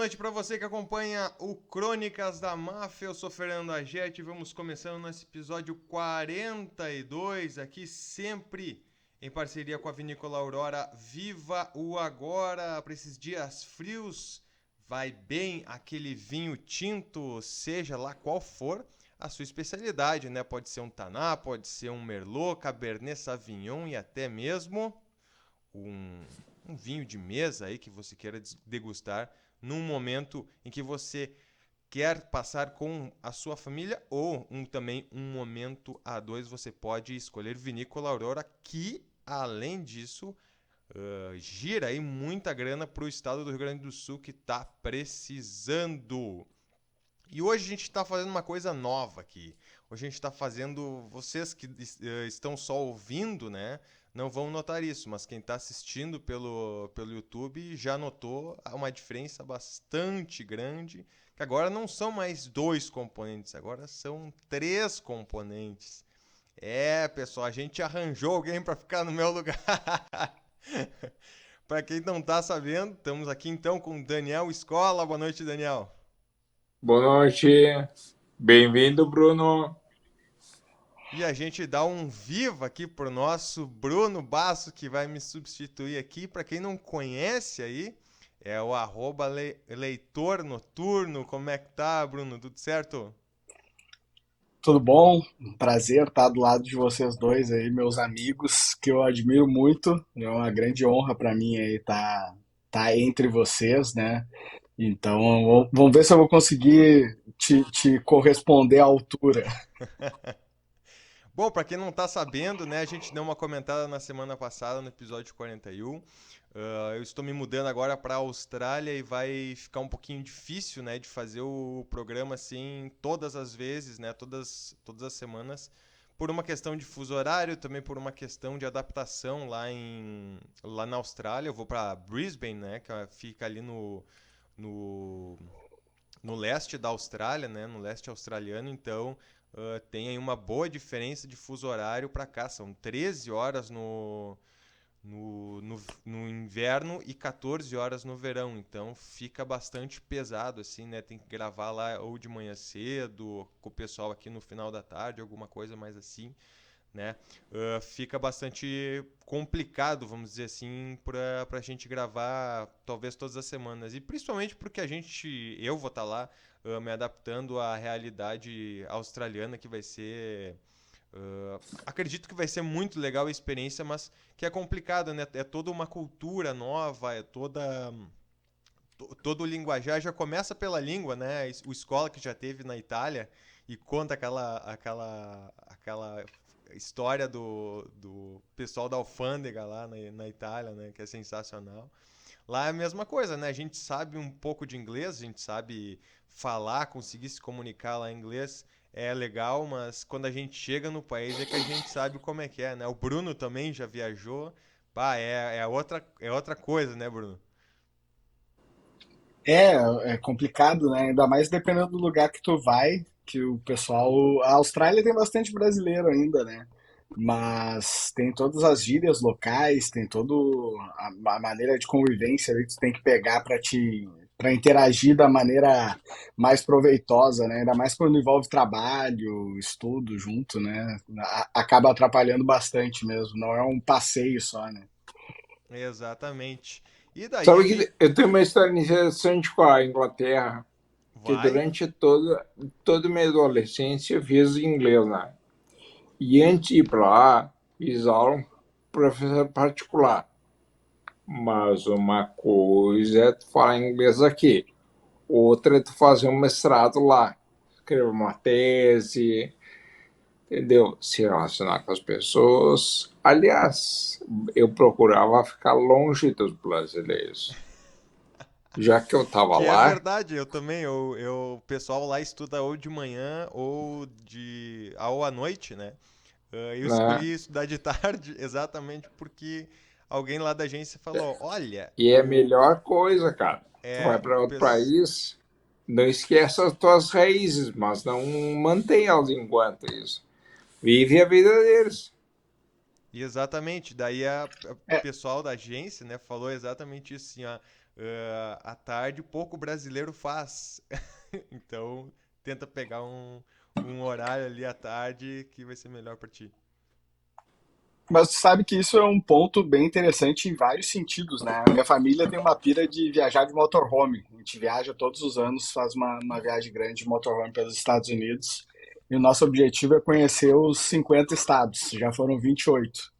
noite para você que acompanha o Crônicas da Máfia. Eu sou Fernando Agete. Vamos começando nesse episódio 42 aqui, sempre em parceria com a Vinícola Aurora. Viva o agora para esses dias frios. Vai bem aquele vinho tinto, seja lá qual for a sua especialidade, né? Pode ser um Taná, pode ser um Merlot, Cabernet Sauvignon e até mesmo um, um vinho de mesa aí que você queira degustar num momento em que você quer passar com a sua família ou também um momento a dois. Você pode escolher Vinícola Aurora, que além disso gira aí muita grana para o estado do Rio Grande do Sul que está precisando. E hoje a gente está fazendo uma coisa nova aqui. Hoje a gente está fazendo. Vocês que estão só ouvindo, né? Não vão notar isso, mas quem está assistindo pelo YouTube já notou uma diferença bastante grande. Que agora não são mais dois componentes, agora são três componentes. É, pessoal, a gente arranjou alguém para ficar no meu lugar. Para quem não está sabendo, estamos aqui então com Daniel Escola. Boa noite, Daniel. Boa noite, bem-vindo, Bruno. E a gente dá um viva aqui pro nosso Bruno Basso, que vai me substituir aqui. Para quem não conhece aí, é o leitor noturno. Como é que tá, Bruno? Tudo certo? Tudo bom? Um prazer estar do lado de vocês dois aí, meus amigos, que eu admiro muito. É uma grande honra para mim aí estar entre vocês, né? Então, vamos ver se eu vou conseguir te corresponder à altura. Bom, para quem não tá sabendo, né, a gente deu uma comentada na semana passada, no episódio 41. Eu estou me mudando agora para a Austrália e vai ficar um pouquinho difícil, né, de fazer o programa assim todas as vezes, né, todas as semanas, por uma questão de fuso horário, também por uma questão de adaptação lá na Austrália. Eu vou para Brisbane, né, que fica ali no no leste da Austrália, né, no leste australiano, então tem aí uma boa diferença de fuso horário para cá. São 13 horas no inverno e 14 horas no verão, então fica bastante pesado, assim, né? Tem que gravar lá ou de manhã cedo, com o pessoal aqui no final da tarde, alguma coisa mais assim, né? Fica bastante complicado, vamos dizer assim, para a gente gravar talvez todas as semanas. E principalmente porque eu vou estar lá me adaptando à realidade australiana, que vai ser. Acredito que vai ser muito legal a experiência, mas que é complicado, né? É toda uma cultura nova, todo o linguajar. Já começa pela língua, né? O escola que já teve na Itália e conta aquela história do pessoal da alfândega lá na Itália, né? Que é sensacional. Lá é a mesma coisa, né? A gente sabe um pouco de inglês, a gente sabe falar, conseguir se comunicar lá em inglês é legal, mas quando a gente chega no país é que a gente sabe como é que é, né? O Bruno também já viajou. Pá, é outra coisa, né, Bruno? É, é complicado, né? Ainda mais dependendo do lugar que tu vai, que o pessoal. A Austrália tem bastante brasileiro ainda, né? Mas tem todas as gírias locais, tem toda a maneira de convivência ali que tu tem que pegar para interagir da maneira mais proveitosa, né? Ainda mais quando envolve trabalho, estudo junto, né? Acaba atrapalhando bastante mesmo. Não é um passeio só, né? Exatamente. E daí a Sabe gente que eu tenho uma história interessante com a Inglaterra, que vai. durante toda a minha adolescência eu fiz inglês, né? E antes de ir para lá, fiz aula com professor particular. Mas uma coisa é tu falar inglês aqui, outra é tu fazer um mestrado lá, escrever uma tese, entendeu? Se relacionar com as pessoas. Aliás, eu procurava ficar longe dos brasileiros. Já que eu estava Que é lá, verdade, eu também. O pessoal lá estuda ou de manhã ou à noite, né? Eu né? escolhi estudar de tarde exatamente porque alguém lá da agência falou: Olha, E é a melhor coisa, cara. Tu vai para o outro país, não esquece as tuas raízes, mas não mantém elas enquanto isso. Vive a vida deles. exatamente. Daí o É, pessoal da agência, né, falou exatamente isso assim, ó. à tarde, pouco brasileiro faz. Então, tenta pegar um horário ali à tarde que vai ser melhor pra ti. Mas tu sabe que isso é um ponto bem interessante em vários sentidos, né? A minha família tem uma pira de viajar de motorhome. A gente viaja todos os anos, faz uma viagem grande de motorhome pelos Estados Unidos. E o nosso objetivo é conhecer os 50 estados. Já foram 28.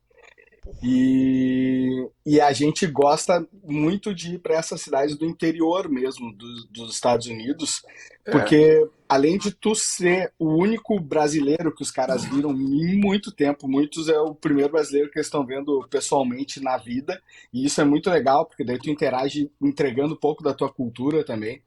E a gente gosta muito de ir para essas cidades do interior mesmo dos Estados Unidos, É, porque além de tu ser o único brasileiro que os caras viram em muito tempo, muitos é o primeiro brasileiro que eles estão vendo pessoalmente na vida, e isso é muito legal, porque daí tu interage entregando um pouco da tua cultura também.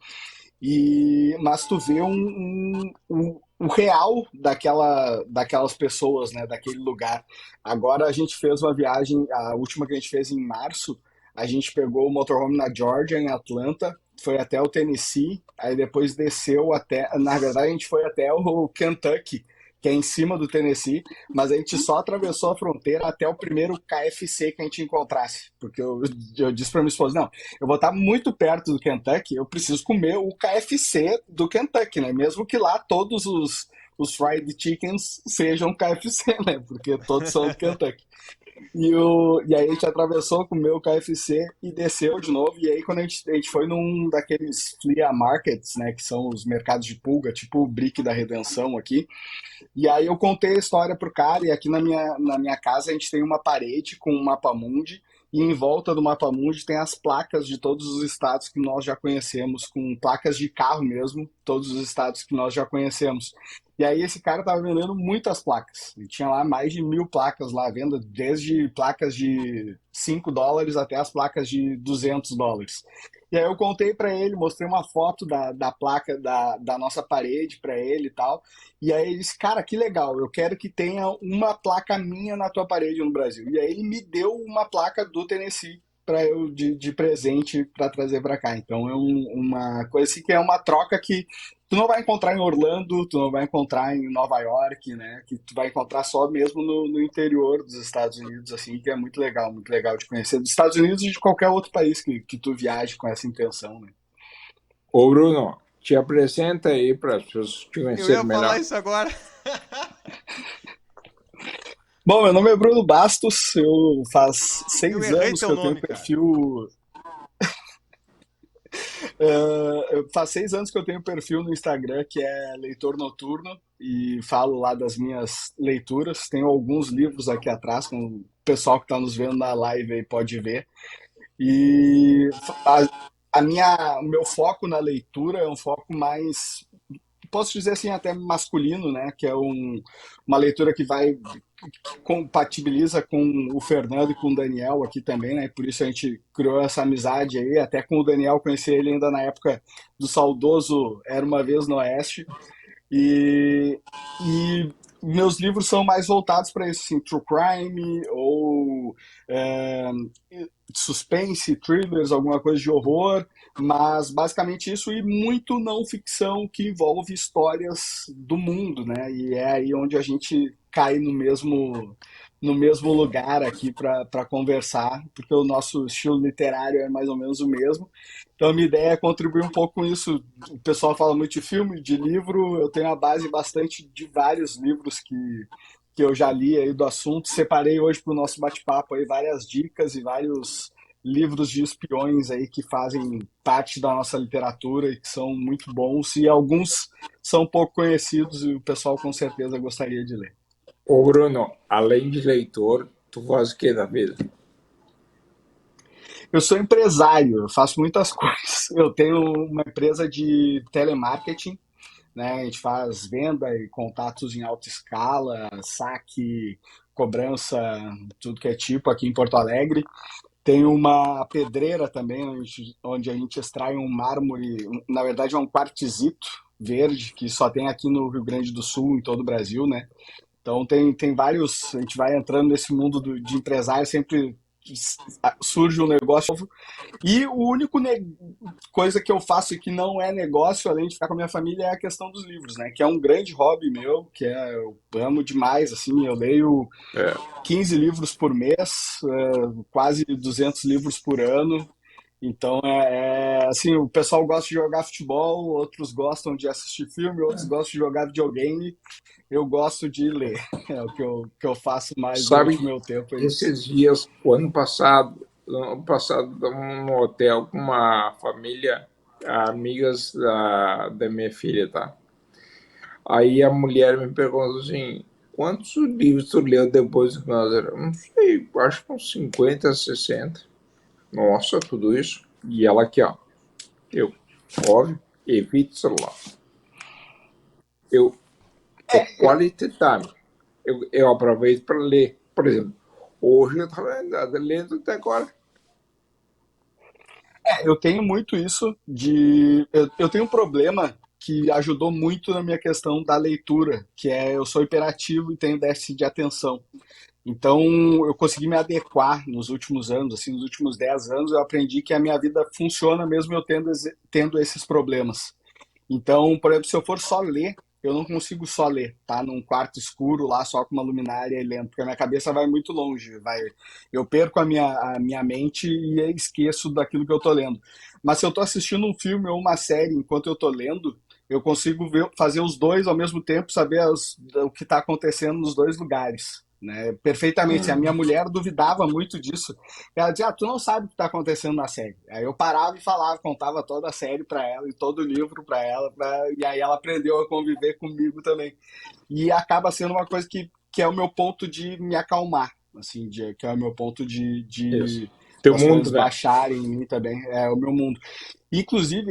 Mas tu vê o real daquelas pessoas, né, daquele lugar. Agora a gente fez uma viagem, a última que a gente fez em março, a gente pegou o motorhome na Georgia, em Atlanta, foi até o Tennessee, aí depois desceu até, na verdade a gente foi até o Kentucky, que é em cima do Tennessee, mas a gente só atravessou a fronteira até o primeiro KFC que a gente encontrasse, porque eu disse para minha esposa, não, eu vou estar muito perto do Kentucky, eu preciso comer o KFC do Kentucky, né? Mesmo que lá todos os fried chickens sejam KFC, né? Porque todos são do Kentucky. E aí a gente atravessou, comeu o KFC e desceu de novo. E aí quando a gente foi num daqueles flea markets, né? Que são os mercados de pulga, tipo o Brick da Redenção aqui. E aí eu contei a história pro cara, e aqui na minha casa a gente tem uma parede com um mapa mundi, e em volta do mapa mundi tem as placas de todos os estados que nós já conhecemos, com placas de carro mesmo, todos os estados que nós já conhecemos. E aí esse cara tava vendendo muitas placas. Ele tinha lá mais de 1.000 placas lá à venda, desde placas de $5 até as placas de $200. E aí eu contei para ele, mostrei uma foto da placa da nossa parede para ele e tal. E aí ele disse, cara, que legal, eu quero que tenha uma placa minha na tua parede no Brasil. E aí ele me deu uma placa do Tennessee para eu de presente para trazer para cá. Então é uma coisa assim que é uma troca que tu não vai encontrar em Orlando, tu não vai encontrar em Nova York, né? Que tu vai encontrar só mesmo no interior dos Estados Unidos, assim, que é muito legal de conhecer. Dos Estados Unidos e de qualquer outro país que tu viaje com essa intenção, né? ô Bruno, te apresenta aí para as pessoas te Eu conhecerem ia falar melhor. isso agora. Bom, meu nome é Bruno Bastos, eu faz Eu seis errei anos que teu eu tenho nome, cara. perfil. Faz 6 anos que eu tenho perfil no Instagram que é Leitor Noturno e falo lá das minhas leituras. Tenho alguns livros aqui atrás, com o pessoal que está nos vendo na live aí pode ver. E o meu foco na leitura é um foco mais, posso dizer assim, até masculino, né? Que é uma leitura que compatibiliza com o Fernando e com o Daniel aqui também, né? Por isso a gente criou essa amizade aí, até com o Daniel, conheci ele ainda na época do saudoso Era Uma Vez no Oeste. E meus livros são mais voltados para isso, assim, true crime ou é, suspense, thrillers, alguma coisa de horror, mas basicamente isso e muito não ficção que envolve histórias do mundo, né? E é aí onde a gente cai no mesmo lugar aqui para conversar, porque o nosso estilo literário é mais ou menos o mesmo. Então, a minha ideia é contribuir um pouco com isso. O pessoal fala muito de filme, de livro. Eu tenho a base bastante de vários livros que eu já li aí do assunto. Separei hoje para o nosso bate-papo aí várias dicas e vários livros de espiões aí que fazem parte da nossa literatura e que são muito bons. E alguns são pouco conhecidos e o pessoal com certeza gostaria de ler. Ô Bruno, além de leitor, tu faz o que da vida? Eu sou empresário, eu faço muitas coisas. Eu tenho uma empresa de telemarketing, né? A gente faz venda e contatos em alta escala, saque, cobrança, tudo que é tipo aqui em Porto Alegre. Tem uma pedreira também, onde a gente extrai um mármore, na verdade é um quartzito verde, que só tem aqui no Rio Grande do Sul, em todo o Brasil, né? Então tem vários, a gente vai entrando nesse mundo de empresário, sempre surge um negócio novo. E o único coisa que eu faço que não é negócio, além de ficar com a minha família, é a questão dos livros, né? Que é um grande hobby meu, eu amo demais, assim, eu leio É, 15 livros por mês, quase 200 livros por ano. Então assim, o pessoal gosta de jogar futebol, outros gostam de assistir filme, outros gostam de jogar videogame, eu gosto de ler. É o que eu faço mais durante o Sabe, meu tempo, é isso. esses dias, o ano passado, estávamos no hotel com uma família, amigas da minha filha, tá? Aí a mulher me perguntou assim, quantos livros tu leu depois que nós éramos? Não sei, acho que uns 50, 60. Nossa, tudo isso? E ela aqui, ó, eu, óbvio, evite celular. Eu, é quality time. Eu aproveito para ler. Por exemplo, hoje eu estava lendo até agora. Eu tenho muito isso de. Eu tenho um problema que ajudou muito na minha questão da leitura, que é eu sou hiperativo e tenho déficit de atenção. Então, eu consegui me adequar nos últimos anos, assim, nos últimos 10 anos, eu aprendi que a minha vida funciona mesmo eu tendo esses problemas. Então, por exemplo, se eu for só ler, eu não consigo só ler, tá? Num quarto escuro lá, só com uma luminária e lendo, porque a minha cabeça vai muito longe, eu perco a minha mente e esqueço daquilo que eu tô lendo. Mas se eu tô assistindo um filme ou uma série enquanto eu tô lendo, eu consigo fazer os dois ao mesmo tempo, saber o que está acontecendo nos dois lugares, né? Perfeitamente. A minha mulher duvidava muito disso. Ela dizia, tu não sabe o que está acontecendo na série. Aí eu parava e falava, contava toda a série para ela e todo o livro para ela, e aí ela aprendeu a conviver comigo também. E acaba sendo uma coisa que é o meu ponto de me acalmar, assim, que é o meu ponto Isso. de Teu das coisas mundo, né? baixarem em mim também, é o meu mundo. Inclusive,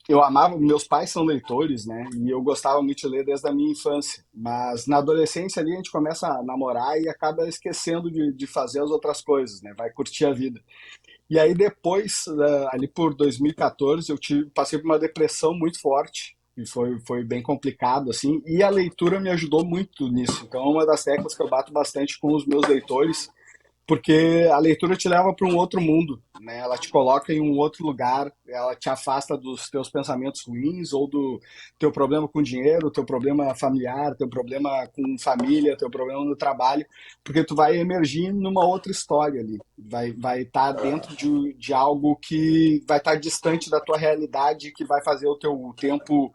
eu amava, meus pais são leitores, né? E eu gostava muito de ler desde a minha infância. Mas na adolescência ali a gente começa a namorar e acaba esquecendo de fazer as outras coisas, né? Vai curtir a vida. E aí depois, ali por 2014, passei por uma depressão muito forte. E foi bem complicado, assim. E a leitura me ajudou muito nisso. Então, é uma das teclas que eu bato bastante com os meus leitores, porque a leitura te leva para um outro mundo, né? Ela te coloca em um outro lugar, ela te afasta dos teus pensamentos ruins ou do teu problema com dinheiro, teu problema familiar, teu problema com família, teu problema no trabalho, porque tu vai emergir numa outra história ali, vai estar dentro de algo que vai estar distante da tua realidade, que vai fazer o teu tempo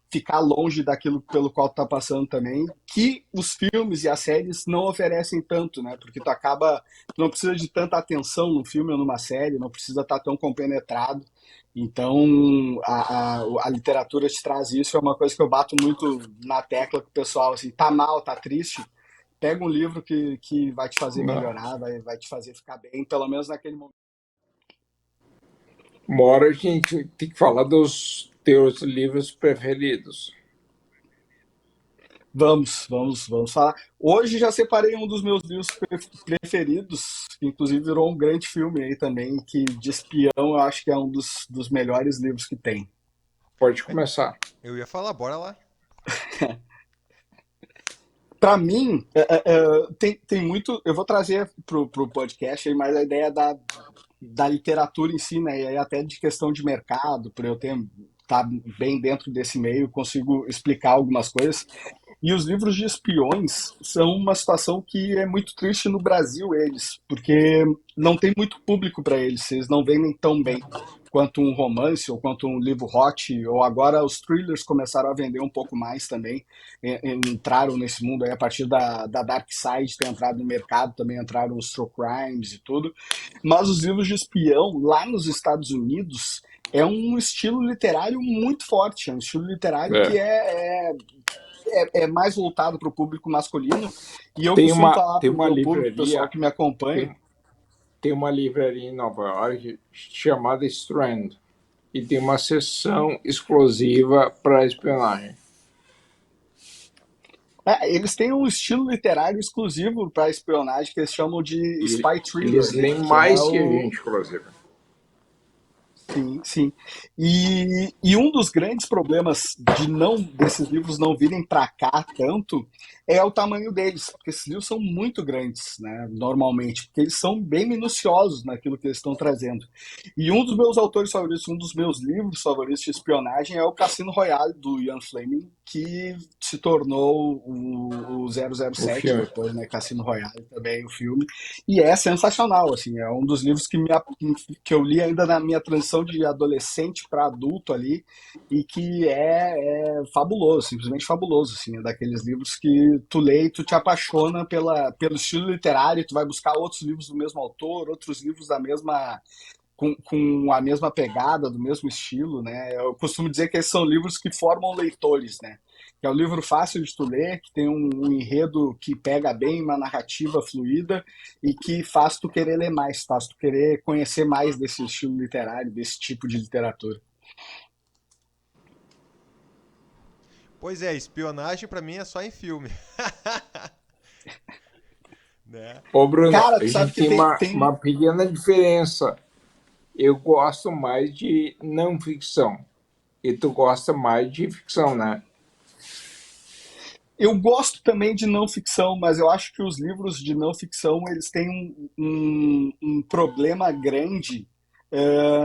ficar longe daquilo pelo qual tu tá passando também, que os filmes e as séries não oferecem tanto, né? Porque tu não precisa de tanta atenção num filme ou numa série, não precisa estar tão compenetrado. Então, a literatura te traz isso, é uma coisa que eu bato muito na tecla com o pessoal, assim, tá mal, tá triste, pega um livro que vai te fazer Não. melhorar, vai te fazer ficar bem, pelo menos naquele momento. Uma hora a gente tem que falar dos teus livros preferidos. Vamos falar. Hoje já separei um dos meus livros preferidos, que inclusive virou um grande filme aí também, que de espião eu acho que é um dos melhores livros que tem. Pode começar. Eu ia falar, bora lá. Para mim, tem muito. Eu vou trazer pro podcast aí mais a ideia da literatura em si, né? E aí até de questão de mercado, por eu estar bem dentro desse meio, consigo explicar algumas coisas. E os livros de espiões são uma situação que é muito triste no Brasil, eles, porque não tem muito público para eles, eles não vendem tão bem quanto um romance ou quanto um livro hot, ou agora os thrillers começaram a vender um pouco mais também, entraram nesse mundo aí a partir da Dark Side, ter entrado no mercado, também entraram os true crimes e tudo. Mas os livros de espião, lá nos Estados Unidos, é um estilo literário muito forte, é um estilo literário que É. é mais voltado para o público masculino. E eu Tem costumo uma, falar tem para o uma meu público, pessoal livraria, que me acompanha, tem, tem uma livraria em Nova York chamada Strand e tem uma seção exclusiva para espionagem. eles têm um estilo literário exclusivo para espionagem que eles chamam de E spy eles thriller, né? leem Que é mais que a o. gente, inclusive. Sim, sim. E um dos grandes problemas de não desses livros não virem para cá tanto é o tamanho deles, porque esses livros são muito grandes, né, normalmente, porque eles são bem minuciosos naquilo que eles estão trazendo. E um dos meus autores favoritos, um dos meus livros favoritos de espionagem é o Cassino Royale, do Ian Fleming, que se tornou o O 007 filme. depois, né, Cassino Royale também, o filme, e é sensacional, assim, é um dos livros que eu li ainda na minha transição de adolescente para adulto ali, e que é fabuloso, simplesmente fabuloso, assim, é daqueles livros que tu lê e tu te apaixona pelo estilo literário, tu vai buscar outros livros do mesmo autor, outros livros da mesma com a mesma pegada, do mesmo estilo, né? Eu costumo dizer que esses são livros que formam leitores, né? Que é um livro fácil de tu ler, que tem um enredo que pega bem, uma narrativa fluida e que faz tu querer ler mais, faz tu querer conhecer mais desse estilo literário, desse tipo de literatura. Pois é, espionagem pra mim é só em filme, né? Ô, Bruno, Cara, a tu sabe gente que tem tem, uma tem pequena diferença. Eu gosto mais de não ficção. E tu gosta mais de ficção, né? eu gosto também de não ficção, mas eu acho que os livros de não ficção eles têm um problema grande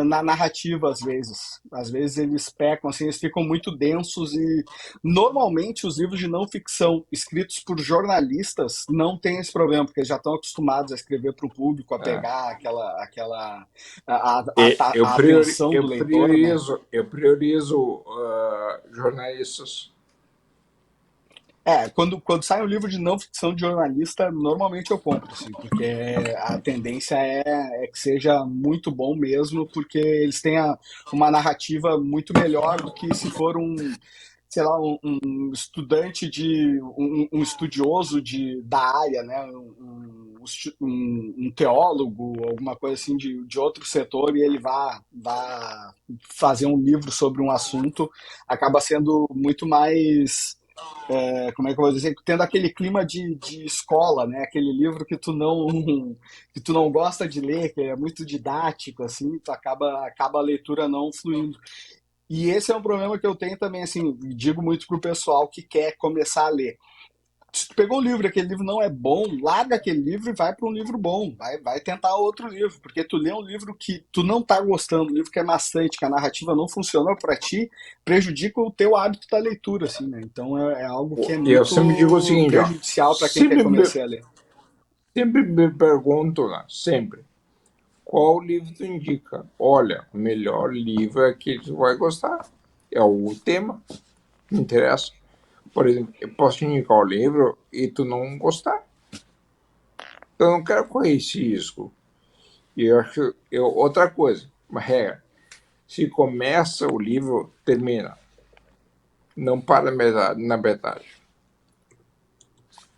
na narrativa às vezes. Às vezes eles pecam, assim, eles ficam muito densos e normalmente os livros de não ficção escritos por jornalistas não têm esse problema, porque eles já estão acostumados a escrever para o público, a É. pegar a atenção do leitor, né? Eu priorizo jornalistas. Quando sai um livro de não ficção de jornalista, normalmente eu compro, assim, porque a tendência é que seja muito bom mesmo, porque eles têm uma narrativa muito melhor do que se for sei lá, um estudante um estudioso da área, né? Um teólogo, alguma coisa assim de outro setor, e ele vá fazer um livro sobre um assunto, acaba sendo muito mais como é que eu vou dizer, tendo aquele clima de escola, né? Aquele livro que tu não gosta de ler, que é muito didático, assim, tu acaba a leitura não fluindo. E esse é um problema que eu tenho também, assim, digo muito pro pessoal que quer começar a ler. Se tu pegou um livro e aquele livro não é bom, larga aquele livro e vai para um livro bom. Vai tentar outro livro. Porque tu lê um livro que tu não tá gostando, um livro que é maçante, que a narrativa não funcionou para ti, prejudica o teu hábito da leitura, assim, né? Então é algo que é Eu sempre digo o muito seguinte, ó, prejudicial para quem quer começar a ler. sempre me pergunto, né, sempre, qual livro tu indica? Olha, o melhor livro é aquele que tu vai gostar. É o tema, me interessa. Por exemplo, eu posso te indicar o livro e tu não gostar. Eu não quero correr esse risco. E eu acho, outra coisa, uma regra, se começa o livro, termina. Não para na metade.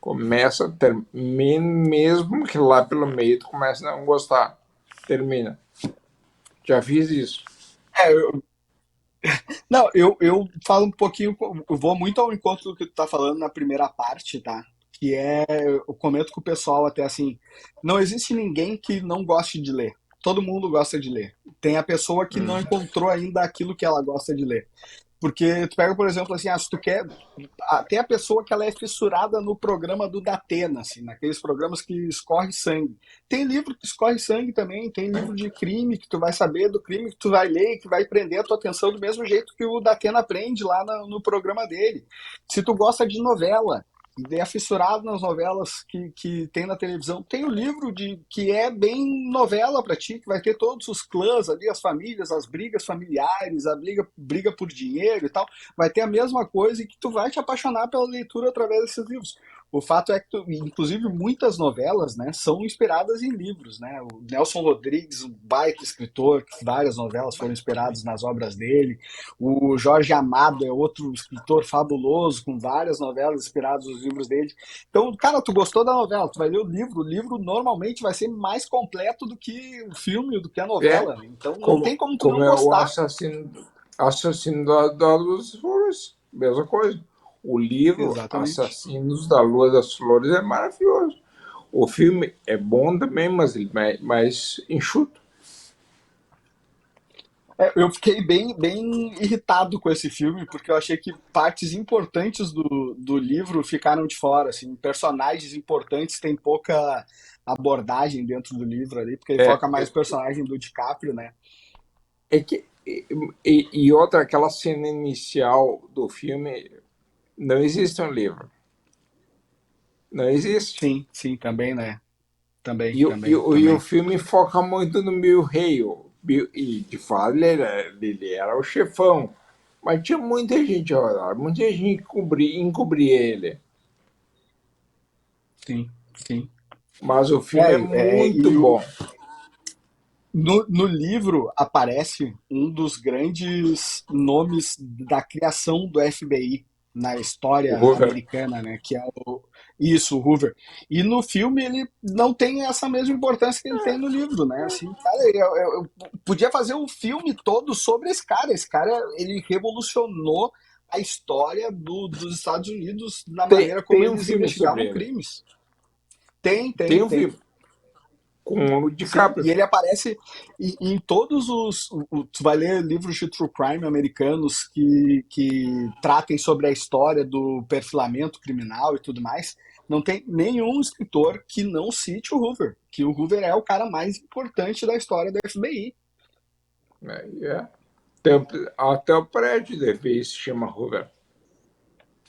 Começa, termina, mesmo que lá pelo meio tu comece a não gostar. Termina. Já fiz isso. É, não, eu falo um pouquinho, eu vou muito ao encontro do que tu tá falando na primeira parte, tá? Que é, eu comento com o pessoal até assim, não existe ninguém que não goste de ler. Todo mundo gosta de ler. Tem a pessoa que não encontrou ainda aquilo que ela gosta de ler. Porque tu pega, por exemplo, assim, se tu quer. Tem a pessoa que ela é fissurada no programa do Datena, assim, naqueles programas que escorre sangue. Tem livro que escorre sangue também, tem livro de crime que tu vai saber do crime que tu vai ler e que vai prender a tua atenção do mesmo jeito que o Datena prende lá no programa dele. Se tu gosta de novela, e é fissurado nas novelas que tem na televisão. Tem o livro que é bem novela para ti, que vai ter todos os clãs ali, as famílias, as brigas familiares, a briga por dinheiro e tal. Vai ter a mesma coisa e que tu vai te apaixonar pela leitura através desses livros. O fato é que, inclusive, muitas novelas, né, são inspiradas em livros, né? O Nelson Rodrigues, um baita escritor, que várias novelas foram inspiradas nas obras dele. O Jorge Amado é outro escritor fabuloso, com várias novelas inspiradas nos livros dele. Então, cara, tu gostou da novela, tu vai ler o livro normalmente vai ser mais completo do que o filme, do que a É, novela. Então, não tem como tu como não é o gostar. assassino da Lua das Flores. Mesma coisa. O livro Exatamente. Assassinos da Lua das Flores é maravilhoso. O filme é bom também, mas ele é mais enxuto. Eu fiquei bem irritado com esse filme, porque eu achei que partes importantes do livro ficaram de fora, assim, personagens importantes têm pouca abordagem dentro do livro ali, porque ele É, foca mais no personagem do DiCaprio, né? é que, e outra, aquela cena inicial do filme, não existe um livro. Não existe. Sim, sim, também, né? Também, E, também, e o também. filme foca muito no Bill Hale. E de fato ele era o chefão. Mas tinha muita gente ao redor, muita gente encobria ele. Sim, sim. Mas o filme é muito E bom. no livro aparece um dos grandes nomes da criação do FBI na O história Hoover. americana, né? Que é o Hoover. E no filme ele não tem essa mesma importância que ele tem no livro, né? Assim, cara, eu podia fazer um filme todo sobre esse cara. Esse cara, ele revolucionou a história dos Estados Unidos na maneira como Tem um eles filme sobre investigavam ele. crimes. Tem, Tem tem, um tem. filme com o Sim, DiCaprio. e ele aparece em todos os. Tu vai ler livros de true crime americanos que tratem sobre a história do perfilamento criminal e tudo mais. Não tem nenhum escritor que não cite o Hoover, que o Hoover é o cara mais importante da história do FBI. É. Até o prédio da FBI se chama Hoover.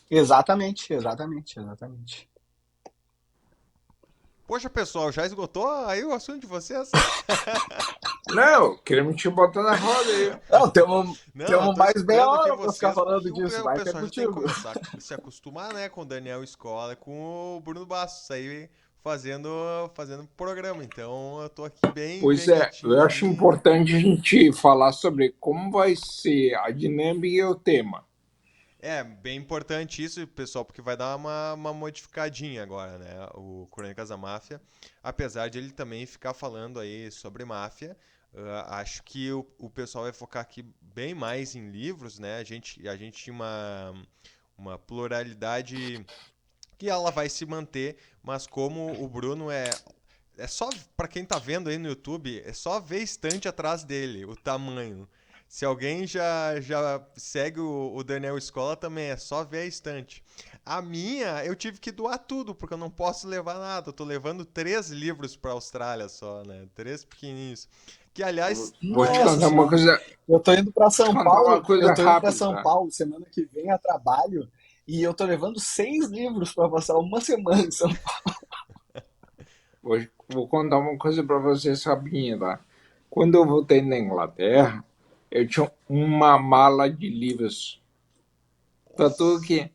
Exatamente, exatamente, exatamente. Poxa, pessoal, já esgotou aí o assunto de vocês? Não, queremos te botar na roda aí. Não, temos, Não, eu temos tô mais meia escutando aqui hora pra ficar vocês falando porque disso. o Vai que é pessoal já tem que contigo. começar a se acostumar, né, com o Daniel Escola e com o Bruno Bastos aí fazendo programa. Então eu tô aqui bem, Pois bem é, quietinho eu acho aqui. importante a gente falar sobre como vai ser a dinâmica e o tema. É, bem importante isso, pessoal, porque vai dar uma modificadinha agora, né? O Crônicas da Máfia. Apesar de ele também ficar falando aí sobre máfia, acho que o pessoal vai focar aqui bem mais em livros, né? A gente tinha uma pluralidade que ela vai se manter, mas como o Bruno é só para quem tá vendo aí no YouTube, é só ver estante atrás dele, o tamanho. Se alguém já segue o Daniel Escola também, é só ver a estante. A minha, eu tive que doar tudo, porque eu não posso levar nada. Eu tô levando 3 livros pra Austrália só, né? 3 pequenininhos. Que, aliás, Vou te Nossa contar uma senhora. coisa, Eu tô indo para vou te São contar uma Paulo, coisa eu tô indo para rápida, São tá? Paulo semana que vem a trabalho e eu tô levando 6 livros para passar uma semana em São Paulo. Vou contar uma coisa para você, Sabinha, tá? Quando eu voltei na Inglaterra, eu tinha uma mala de livros. Tá tudo aqui.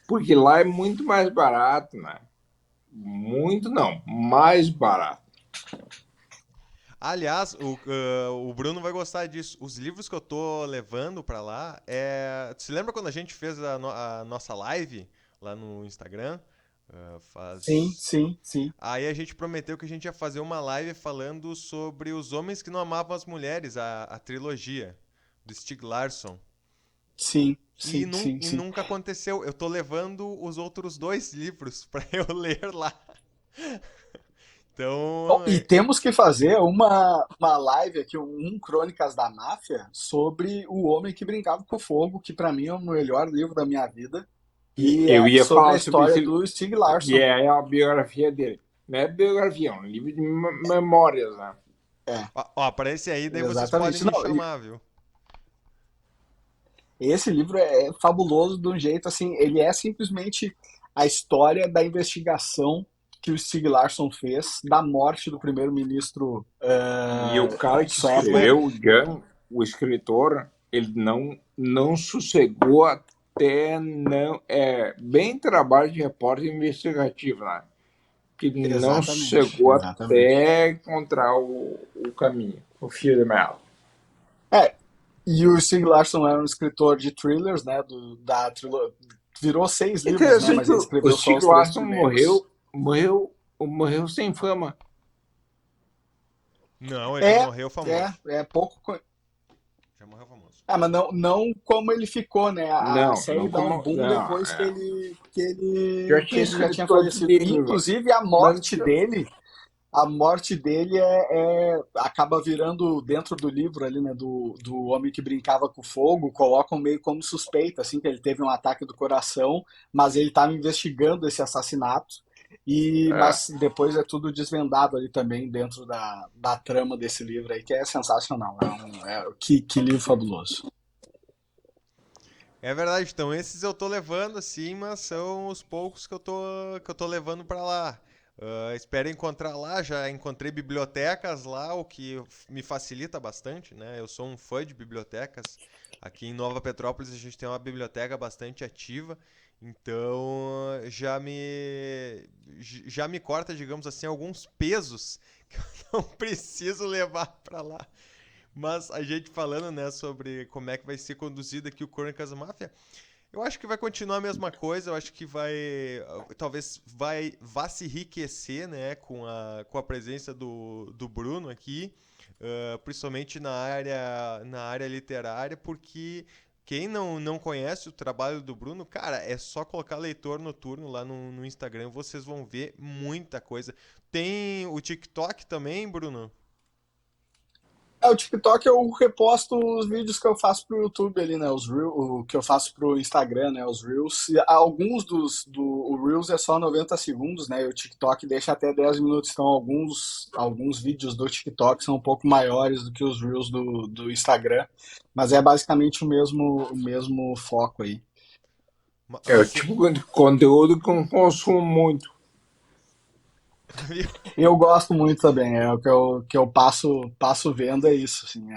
Porque lá é muito mais barato, né? Muito não, mais barato. aliás, o Bruno vai gostar disso. Os livros que eu tô levando pra lá Se lembra quando a gente fez a nossa live lá no Instagram? Sim, Faz. sim, sim, Aí a gente prometeu que a gente ia fazer uma live falando sobre os homens que não amavam as mulheres, a trilogia do Stieg Larsson. sim, E, sim, sim, e sim. nunca aconteceu. Eu tô levando os outros 2 livros pra eu ler lá. Oh, Então, e temos que fazer uma live aqui, um Crônicas da Máfia, sobre O Homem que Brincava com Fogo, que para mim é o melhor livro da minha vida, E e eu é ia sobre a falar sobre história isso, do Stieg que Larsson. é a biografia dele. Não é biografia, é um livro de memórias, né? É, ó, aparece aí, daí vocês podem exatamente. me Não, chamar, viu? esse livro é fabuloso de um jeito assim, ele é simplesmente a história da investigação que o Stieg Larsson fez da morte do primeiro-ministro E o cara que sueco. Sueco. escreveu, o Jan, o escritor, ele não sossegou até não bem trabalho de repórter investigativo, né? Que ele não Exatamente, sossegou exatamente. até encontrar o caminho, o fio da meada. É, e o Stieg Larsson era um escritor de thrillers, né, da trilogia, virou 6 livros, né, Interessante mas que ele o escreveu só Stieg os 3 Larsson primeiros. morreu sem fama. Não, ele já É, morreu famoso. é pouco. Já morreu famoso. Ah, mas não como ele ficou, né? A Não série dá um como. boom Não, depois que já ele, que tinha ele já tinha escrito outros falecido. livros, Inclusive, a mas morte dele, a morte dele acaba virando dentro do livro ali, né, do homem que brincava com fogo, colocam meio como suspeita, assim, que ele teve um ataque do coração, mas ele estava investigando esse assassinato. É, Mas depois é tudo desvendado ali também dentro da trama desse livro aí, que é sensacional. Que livro fabuloso. É verdade, então esses eu tô levando assim, mas são os poucos que eu tô levando pra lá. Espero encontrar lá, já encontrei bibliotecas lá, o que me facilita bastante, né? Eu sou um fã de bibliotecas. Aqui em Nova Petrópolis a gente tem uma biblioteca bastante ativa, então já me corta, digamos assim, alguns pesos que eu não preciso levar pra lá. Mas a gente falando, né, sobre como é que vai ser conduzido aqui o Crônicas da Máfia, eu acho que vai continuar a mesma coisa, eu acho que talvez vá se enriquecer, né, com a presença do Bruno aqui, principalmente na área literária, porque quem não conhece o trabalho do Bruno, cara, é só colocar Leitor Noturno lá no Instagram, vocês vão ver muita coisa. Tem o TikTok também, Bruno? O TikTok eu reposto os vídeos que eu faço pro YouTube ali, né? O que eu faço pro Instagram, né? Os Reels. E alguns o Reels é só 90 segundos, né? E o TikTok deixa até 10 minutos. Então, alguns vídeos do TikTok são um pouco maiores do que os Reels do Instagram. Mas é basicamente o mesmo foco aí. é o Mas você. tipo de conteúdo que eu consumo muito. Eu gosto muito também. É o que eu passo vendo, é isso, assim.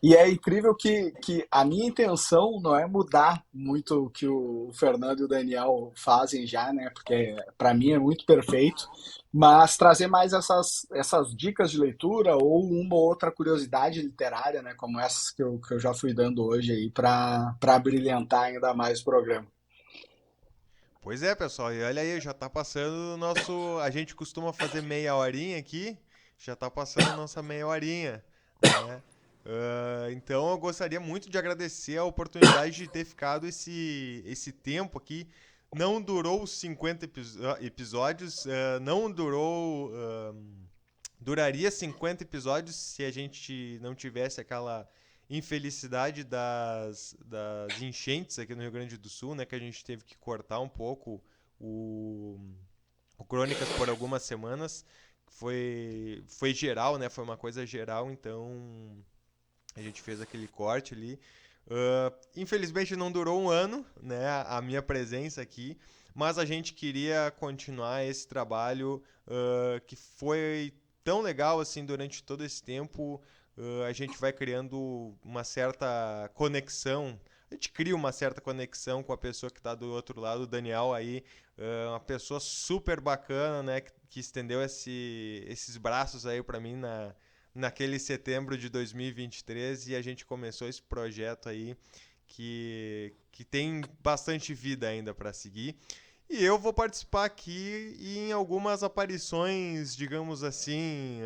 E é incrível que a minha intenção não é mudar muito o que o Fernando e o Daniel fazem já, né? Porque para mim é muito perfeito, mas trazer mais essas dicas de leitura ou uma ou outra curiosidade literária, né? Como essas que eu já fui dando hoje aí para brilhantar ainda mais o programa. Pois é, pessoal, e olha aí, já tá passando o nosso. A gente costuma fazer meia horinha aqui, já tá passando a nossa meia horinha, né? Então eu gostaria muito de agradecer a oportunidade de ter ficado esse tempo aqui. Não durou os 50 episódios, não durou. Duraria 50 episódios se a gente não tivesse aquela infelicidade das enchentes aqui no Rio Grande do Sul, né? Que a gente teve que cortar um pouco o, o Crônicas por algumas semanas. Foi geral, né? Foi uma coisa geral, então a gente fez aquele corte ali. Infelizmente não durou um ano, né? A minha presença aqui, mas a gente queria continuar esse trabalho que foi tão legal assim durante todo esse tempo. A gente vai criando uma certa conexão. A gente cria uma certa conexão com a pessoa que está do outro lado, o Daniel aí, uma pessoa super bacana, né, que estendeu esses braços aí para mim naquele setembro de 2023 e a gente começou esse projeto aí que tem bastante vida ainda para seguir. E eu vou participar aqui em algumas aparições, digamos assim,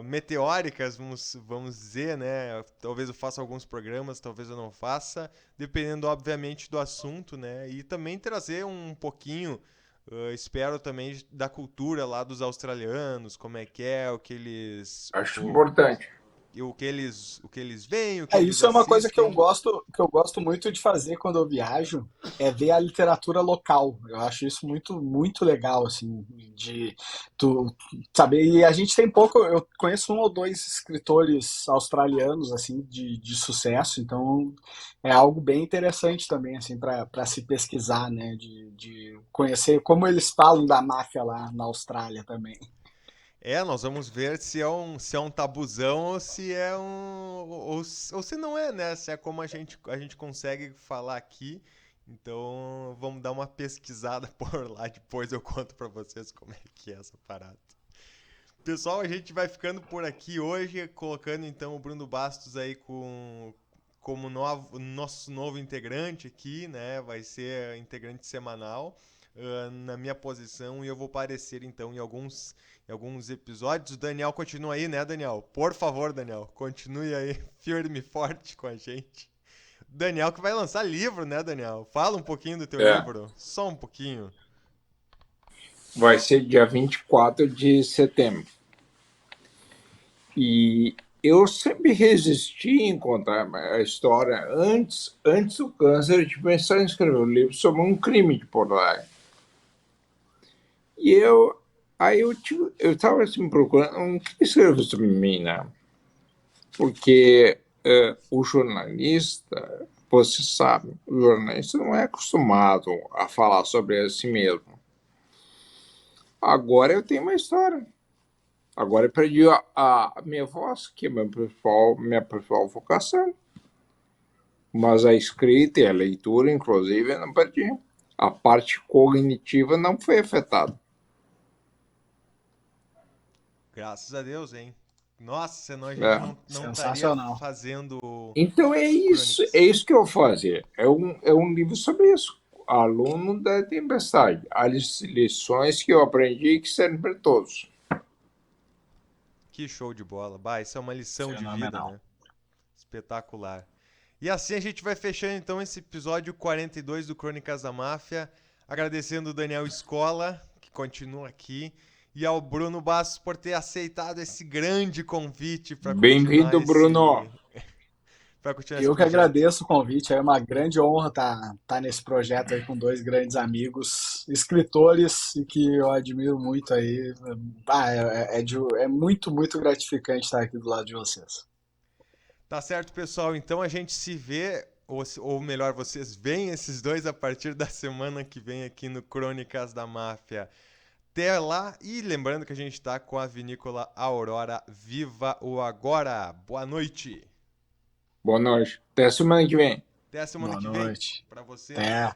meteóricas, vamos dizer, né? Talvez eu faça alguns programas, talvez eu não faça, dependendo, obviamente, do assunto, né? E também trazer um pouquinho, espero também, da cultura lá dos australianos, como é que é, o que eles. Acho importante. O que eles veem, o que eles Isso é uma coisa assistem. que eu gosto muito de fazer quando eu viajo, é ver a literatura local. Eu acho isso muito, muito legal, assim, de tu saber. E a gente tem pouco, eu conheço um ou dois escritores australianos, assim, de sucesso, então é algo bem interessante também, assim, para se pesquisar, né, de conhecer como eles falam da máfia lá na Austrália também. Nós vamos ver se é um tabuzão ou se é ou se não é, né? Se é como a gente consegue falar aqui. Então, vamos dar uma pesquisada por lá. Depois eu conto pra vocês como é que é essa parada. Pessoal, a gente vai ficando por aqui hoje, colocando então o Bruno Bastos aí como nosso novo integrante aqui, né? Vai ser integrante semanal na minha posição e eu vou aparecer então em alguns episódios. O Daniel continua aí, né, Daniel? Por favor, Daniel, continue aí firme e forte com a gente. Daniel que vai lançar livro, né, Daniel? Fala um pouquinho do teu É. livro, só um pouquinho. Vai ser dia 24 de setembro. E eu sempre resisti em contar a história antes do câncer de pensar em escrever um livro sobre um crime de Porto Alegre. E eu estava assim, procurando um que escreveu sobre mim, né? Porque o jornalista, você sabe, o jornalista não é acostumado a falar sobre si mesmo. Agora eu tenho uma história. Agora eu perdi a minha voz, que é minha principal vocação. Mas a escrita e a leitura, inclusive, eu não perdi. A parte cognitiva não foi afetada. Graças a Deus, hein? Nossa, senão a gente É. não estaria Sensacional. fazendo Então é crônicas. isso que eu vou fazer. É um livro sobre isso. Aluno da tempestade. As lições que eu aprendi que servem para todos. Que show de bola. Bah, isso é uma lição de vida, Fenomenal. né? Espetacular. E assim a gente vai fechando então esse episódio 42 do Crônicas da Máfia, agradecendo o Daniel Escola, que continua aqui, e ao Bruno Bastos por ter aceitado esse grande convite Bem-vindo, Bruno. para continuar esse Eu que projeto. agradeço o convite, é uma grande honra estar nesse projeto aí com dois grandes amigos, escritores, e que eu admiro muito aí. É muito, muito gratificante estar aqui do lado de vocês. Tá certo, pessoal. Então a gente se vê, ou melhor, vocês veem esses dois a partir da semana que vem aqui no Crônicas da Máfia. Até lá, e lembrando que a gente está com a vinícola Aurora. Viva o agora! Boa noite! Boa noite. Até semana que vem. Até a semana Boa que vem noite. para vocês. Até.